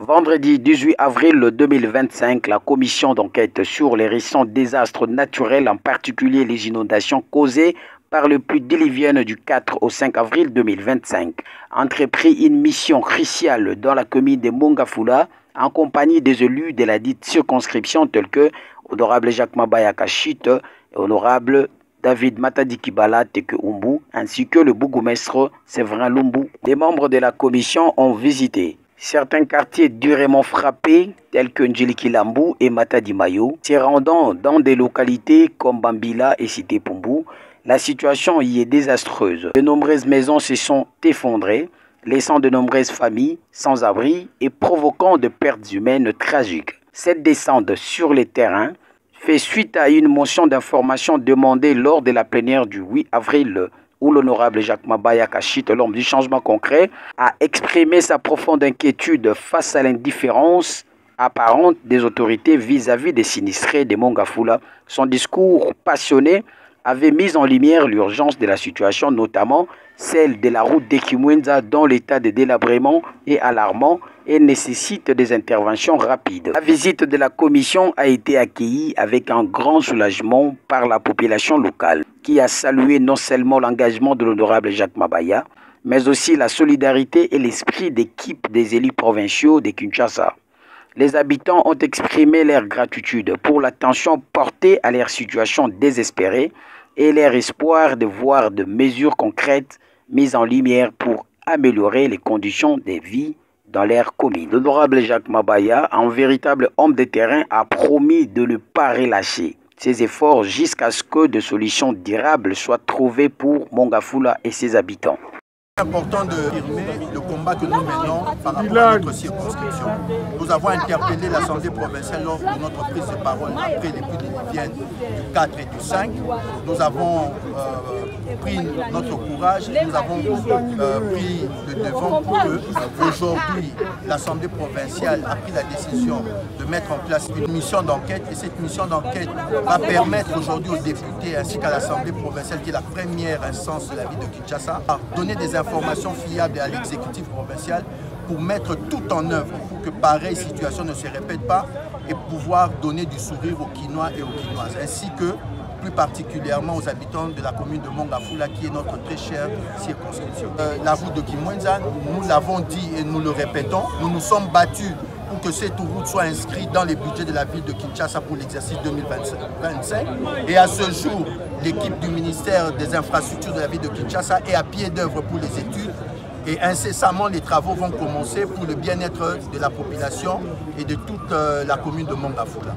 Vendredi 18 avril 2025, la commission d'enquête sur les récents désastres naturels, en particulier les inondations causées par le pluie diluvienne du 4 au 5 avril 2025, a entrepris une mission cruciale dans la commune de Mongafula en compagnie des élus de la dite circonscription tels que Honorable Jacques Mabaya Kachit et Honorable David Matadi-Kibala Teke Umbu, ainsi que le bourgmestre Séverin Lumbu. Les membres de la commission ont visité certains quartiers durement frappés tels que Ndjiliki Lambu et Matadi Mayo, se rendant dans des localités comme Bambila et Cité Pumbu. La situation y est désastreuse. De nombreuses maisons se sont effondrées, laissant de nombreuses familles sans abri et provoquant de pertes humaines tragiques. Cette descente sur les terrains fait suite à une motion d'information demandée lors de la plénière du 8 avril où l'honorable Jacques Mabaya Kachit, l'homme du changement concret, a exprimé sa profonde inquiétude face à l'indifférence apparente des autorités vis-à-vis des sinistrés de Mongafula. Son discours passionné avait mis en lumière l'urgence de la situation, notamment celle de la route d'Ekimwenza dont l'état de délabrement est alarmant et nécessite des interventions rapides. La visite de la commission a été accueillie avec un grand soulagement par la population locale, qui a salué non seulement l'engagement de l'honorable Jacques Mabaya, mais aussi la solidarité et l'esprit d'équipe des élus provinciaux de Kinshasa. Les habitants ont exprimé leur gratitude pour l'attention portée à leur situation désespérée et leur espoir de voir de mesures concrètes mises en lumière pour améliorer les conditions de vie dans leur commune. L'honorable Jacques Mabaya, un véritable homme de terrain, a promis de ne pas relâcher ses efforts jusqu'à ce que des solutions durables soient trouvées pour Mongafula et ses habitants. C'est important de firmer le combat que nous menons par rapport à notre circonscription. Nous avons interpellé l'Assemblée provinciale lors de notre prise de parole après les pluies diluviennes du 4 et du 5. Nous avons pris notre courage et nous avons pris le devant pour que aujourd'hui l'Assemblée provinciale a pris la décision de mettre en place une mission d'enquête et cette mission d'enquête va permettre aujourd'hui aux députés ainsi qu'à l'Assemblée provinciale, qui est la première instance de la ville de Kinshasa, à donner des informations fiables à l'exécutif provincial pour mettre tout en œuvre pour que pareille situation ne se répète pas et pouvoir donner du sourire aux Kinois et aux Kinoises, ainsi que plus particulièrement aux habitants de la commune de Mongafula qui est notre très chère circonscription. La route de Kimwenza, nous l'avons dit et nous le répétons, nous nous sommes battus pour que cette route soit inscrite dans les budgets de la ville de Kinshasa pour l'exercice 2025. Et à ce jour, l'équipe du ministère des Infrastructures de la ville de Kinshasa est à pied d'œuvre pour les études. Et incessamment, les travaux vont commencer pour le bien-être de la population et de toute la commune de Mongafula.